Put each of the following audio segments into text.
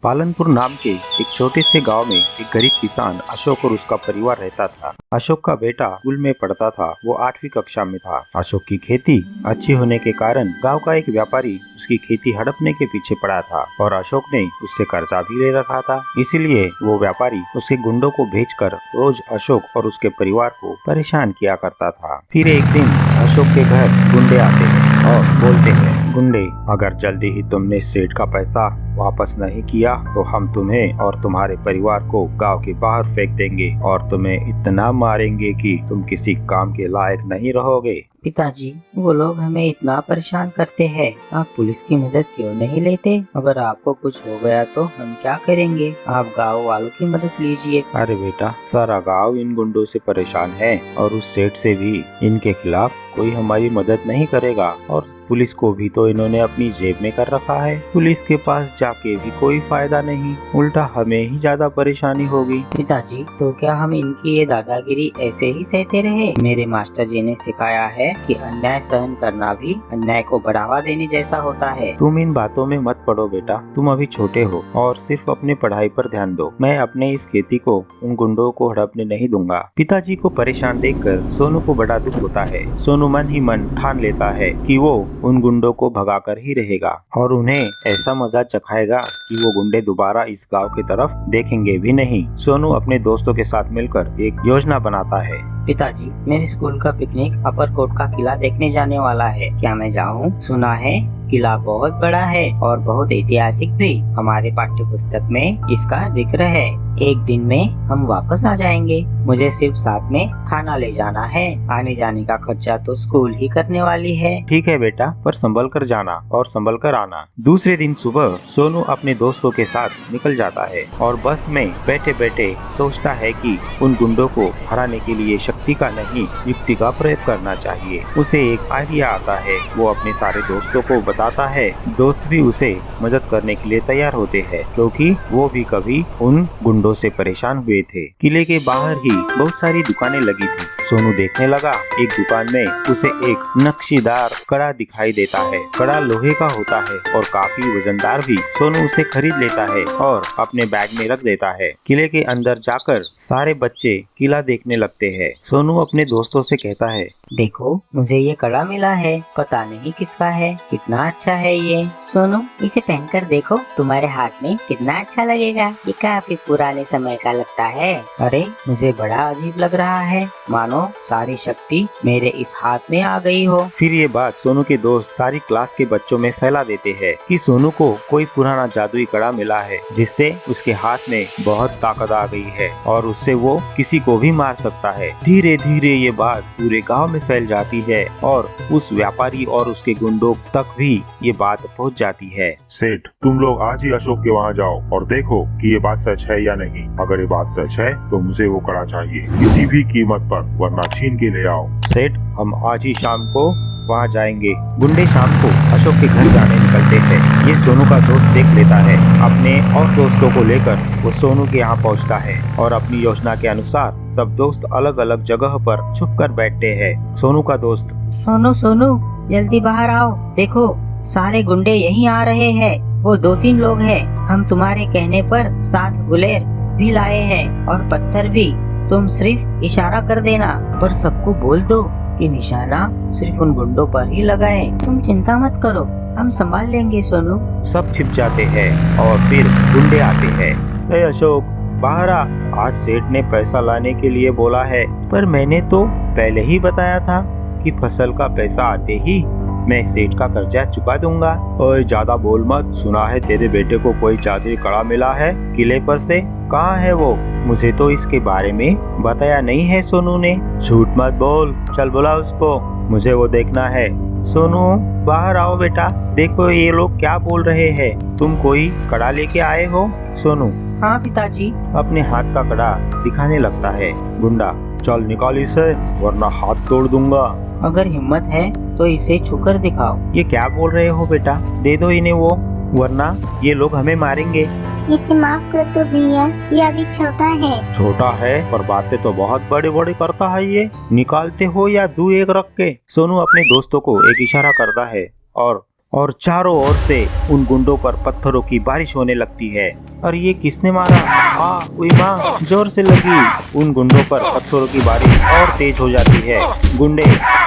पालनपुर नाम के एक छोटे से गांव में एक गरीब किसान अशोक और उसका परिवार रहता था। अशोक का बेटा स्कूल में पढ़ता था। वो 8वीं कक्षा में था। अशोक की खेती अच्छी होने के कारण गांव का एक व्यापारी उसकी खेती हड़पने के पीछे पड़ा था और अशोक ने उससे कर्जा भी ले रखा था। इसीलिए वो व्यापारी उसके गुंडों को भेजकर रोज अशोक और उसके परिवार को परेशान किया करता था। फिर एक दिन अशोक के घर गुंडे आते हैं और बोलते हैं, गुंडे, अगर जल्दी ही तुमने सेठ का पैसा वापस नहीं किया तो हम तुम्हें और तुम्हारे परिवार को गांव के बाहर फेंक देंगे और तुम्हें इतना मारेंगे कि तुम किसी काम के लायक नहीं रहोगे। पिताजी, वो लोग हमें इतना परेशान करते हैं, आप पुलिस की मदद क्यों नहीं लेते? अगर आपको कुछ हो गया तो हम क्या करेंगे? आप गांव वालों की मदद लीजिए। अरे बेटा, सारा गांव इन गुंडों से परेशान है और उस सेठ से भी। इनके खिलाफ कोई हमारी मदद नहीं करेगा और पुलिस को भी तो इन्होंने अपनी जेब में कर रखा है। पुलिस के पास जाके भी कोई फायदा नहीं, उल्टा हमें ही ज्यादा परेशानी होगी। पिताजी, तो क्या हम इनकी ये दादागिरी ऐसे ही सहते रहे? मेरे मास्टर जी ने सिखाया है कि अन्याय सहन करना भी अन्याय को बढ़ावा देने जैसा होता है। तुम इन बातों में मत पड़ो बेटा, तुम अभी छोटे हो और सिर्फ अपने पढ़ाई पर ध्यान दो। मैं अपने इस खेती को उन गुंडों को हड़पने नहीं दूंगा। पिताजी को परेशान देखकर सोनू को बड़ा दुख होता है। सोनू मन ही मन ठान लेता है कि वो उन गुंडों को भगाकर ही रहेगा और उन्हें ऐसा मजा चखाएगा कि वो गुंडे दोबारा इस गांव की तरफ देखेंगे भी नहीं। सोनू अपने दोस्तों के साथ मिलकर एक योजना बनाता है। पिताजी, मेरे स्कूल का पिकनिक अपरकोट का किला देखने जाने वाला है, क्या मैं जाऊं? सुना है किला बहुत बड़ा है और बहुत ऐतिहासिक भी। हमारे पाठ्य पुस्तक में इसका जिक्र है। एक दिन में हम वापस आ जाएंगे। मुझे सिर्फ साथ में खाना ले जाना है। आने जाने का खर्चा तो स्कूल ही करने वाली है। ठीक है बेटा, पर संभल कर जाना और संभल कर आना। दूसरे दिन सुबह सोनू अपने दोस्तों के साथ निकल जाता है और बस में बैठे बैठे सोचता है कि उन गुंडों को हराने के लिए शक्ति का नहीं, युक्ति का प्रयोग करना चाहिए। उसे एक आइडिया आता है। वो अपने सारे दोस्तों को बताता है। दोस्त भी उसे मदद करने के लिए तैयार होते हैं, क्योंकि वो भी कभी उन गुंडों से परेशान हुए थे। किले के बाहर ही बहुत सारी दुकानें लगी थी। सोनू देखने लगा। एक दुकान में उसे एक नक्शीदार कड़ा दिखाई देता है। कड़ा लोहे का होता है और काफी वजनदार भी। सोनू उसे खरीद लेता है और अपने बैग में रख देता है। किले के अंदर जाकर सारे बच्चे किला देखने लगते हैं। सोनू अपने दोस्तों से कहता है, देखो, मुझे ये कड़ा मिला है, पता नहीं किसका है, कितना अच्छा है ये। सोनू, इसे पहनकर देखो, तुम्हारे हाथ में कितना अच्छा लगेगा। ये काफी पुराने समय का लगता है। अरे, मुझे बड़ा अजीब लग रहा है, मानो सारी शक्ति मेरे इस हाथ में आ गई हो। फिर ये बात सोनू के दोस्त सारी क्लास के बच्चों में फैला देते हैं कि सोनू को कोई पुराना जादुई कड़ा मिला है, जिससे उसके हाथ में बहुत ताकत आ गई है और उससे वो किसी को भी मार सकता है। धीरे धीरे ये बात पूरे गांव में फैल जाती है और उस व्यापारी और उसके गुंडों तक भी ये बात पहुंच जाती है। सेठ, तुम लोग आज ही अशोक के वहाँ जाओ और देखो कि ये बात सच है या नहीं। अगर ये बात सच है तो मुझे वो कड़ा चाहिए, किसी भी कीमत पर, वरना छीन के ले आओ। सेठ, हम आज ही शाम को वहाँ जाएंगे। गुंडे शाम को अशोक के घर जाने निकलते हैं। ये सोनू का दोस्त देख लेता है। अपने और दोस्तों को लेकर वो सोनू के यहाँ पहुँचता है और अपनी योजना के अनुसार सब दोस्त अलग अलग जगह पर छुप कर बैठते हैं। सोनू का दोस्त, सोनू सोनू, जल्दी बाहर आओ, देखो सारे गुंडे यहीं आ रहे हैं। वो 2-3 लोग हैं। हम तुम्हारे कहने पर 7 गुलेर भी लाए हैं और पत्थर भी। तुम सिर्फ इशारा कर देना, पर सबको बोल दो कि निशाना सिर्फ उन गुंडों पर ही लगाए। तुम चिंता मत करो, हम संभाल लेंगे सोनू। सब छिप जाते हैं और फिर गुंडे आते हैं। ए अशोक, बाहर आ, आज सेठ ने पैसा लाने के लिए बोला है, पर मैंने तो पहले ही बताया था कि फसल का पैसा आते ही मैं सेठ का कर्जा चुका दूंगा। ओए, ज्यादा बोल मत। सुना है तेरे बेटे को कोई जादुई कड़ा मिला है किले पर से। कहाँ है वो? मुझे तो इसके बारे में बताया नहीं है सोनू ने। झूठ मत बोल, चल बुला उसको, मुझे वो देखना है। सोनू, बाहर आओ बेटा, देखो ये लोग क्या बोल रहे हैं। तुम कोई कड़ा लेके आए हो? सोनू हाँ पिताजी। अपने हाथ का कड़ा दिखाने लगता है। गुंडा, चल निकाल इसे, वरना हाथ तोड़ दूंगा। अगर हिम्मत है तो इसे छूकर दिखाओ। ये क्या बोल रहे हो बेटा? दे दो इन्हें वो, वरना ये लोग हमें मारेंगे। इसे माफ कर दो भैया, ये अभी छोटा है। छोटा है पर बातें तो बहुत बड़ी बड़ी करता है ये। निकालते हो या दू एक रख के? सोनू अपने दोस्तों को एक इशारा करता है और और चारों ओर से उन गुंडों पर पत्थरों की बारिश होने लगती है। और ये किसने मारा? उई माँ, जोर से लगी। उन गुंडों पर पत्थरों की बारिश और तेज हो जाती है। गुंडे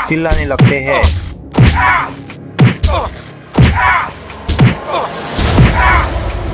चिल्लाने लगते हैं।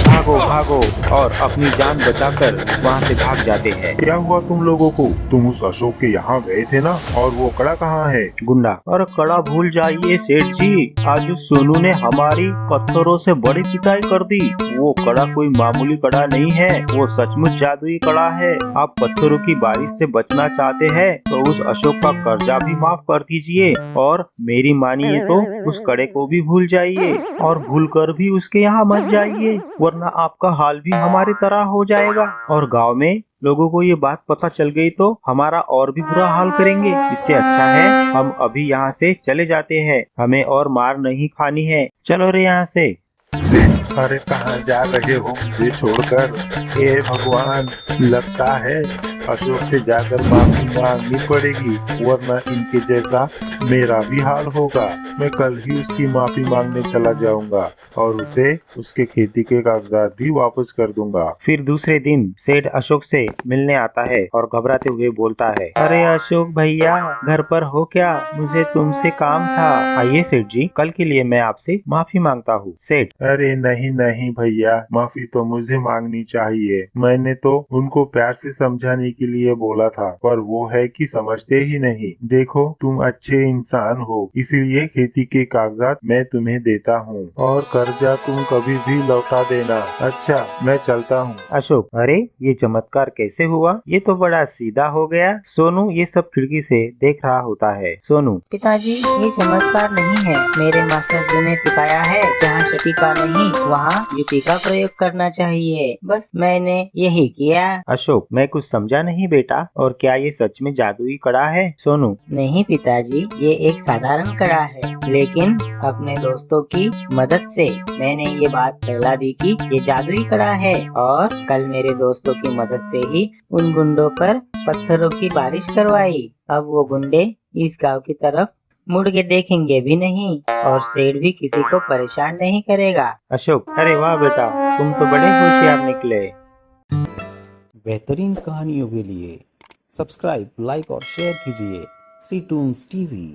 भागो भागो और अपनी जान बचाकर वहाँ से भाग जाते हैं। क्या हुआ तुम लोगों को? तुम उस अशोक के यहाँ गए थे ना? और वो कड़ा कहाँ है? गुंडा, और कड़ा भूल जाइए सेठ जी, आज उस सोनू ने हमारी पत्थरों से बड़ी पिटाई कर दी। वो कड़ा कोई मामूली कड़ा नहीं है, वो सचमुच जादुई कड़ा है। आप पत्थरों की बारिश से बचना चाहते हैं तो उस अशोक का कर्जा भी माफ कर दीजिए, और मेरी मानिए तो उस कड़े को भी भूल जाइए, और भूल कर भी उसके यहाँ मत जाइए, वरना आपका हाल भी हमारी तरह हो जाएगा। और गाँव में लोगों को ये बात पता चल गई तो हमारा और भी बुरा हाल करेंगे। इससे अच्छा है हम अभी यहाँ से चले जाते हैं, हमें और मार नहीं खानी है। चलो रे यहाँ से। अरे कहाँ जा रहे हो मुझे छोड़कर? हे भगवान, लगता है अशोक से जाकर माफी मांगनी पड़ेगी, वरना इनके जैसा मेरा भी हाल होगा। मैं कल ही उसकी माफी मांगने चला जाऊंगा और उसे उसके खेती के कागजात भी वापस कर दूंगा। फिर दूसरे दिन सेठ अशोक से मिलने आता है और घबराते हुए बोलता है, अरे अशोक भैया, घर पर हो क्या? मुझे तुमसे काम था। आइए सेठ जी, कल के लिए मैं आपसे माफी मांगता हूँ। सेठ, अरे नहीं नहीं भैया, माफी तो मुझे मांगनी चाहिए। मैंने तो उनको प्यार से समझाने के लिए बोला था, पर वो है कि समझते ही नहीं। देखो तुम अच्छे इंसान हो, इसीलिए खेती के कागजात मैं तुम्हें देता हूँ और कर्जा तुम कभी भी लौटा देना। अच्छा, मैं चलता हूँ। अशोक, अरे ये चमत्कार कैसे हुआ? ये तो बड़ा सीधा हो गया। सोनू ये सब खिड़की से देख रहा होता है। सोनू, पिताजी, ये चमत्कार नहीं है। मेरे मास्टर जी ने सिखाया है, जहाँ शक्ति का नहीं वहाँ युक्ति का प्रयोग करना चाहिए। बस मैंने यही किया। अशोक, मैं कुछ समझा नहीं बेटा, और क्या ये सच में जादुई कड़ा है? सोनू, नहीं पिताजी, ये एक साधारण कड़ा है, लेकिन अपने दोस्तों की मदद से मैंने ये बात फैला दी कि ये जादुई कड़ा है, और कल मेरे दोस्तों की मदद से ही उन गुंडों पर पत्थरों की बारिश करवाई। अब वो गुंडे इस गांव की तरफ मुड़ के देखेंगे भी नहीं, और सेठ भी किसी को परेशान नहीं करेगा। अशोक, अरे वाह बेटा, तुम तो बड़े होशियार निकले। बेहतरीन कहानियों के लिए सब्सक्राइब, लाइक और शेयर कीजिए सी टून्स टीवी।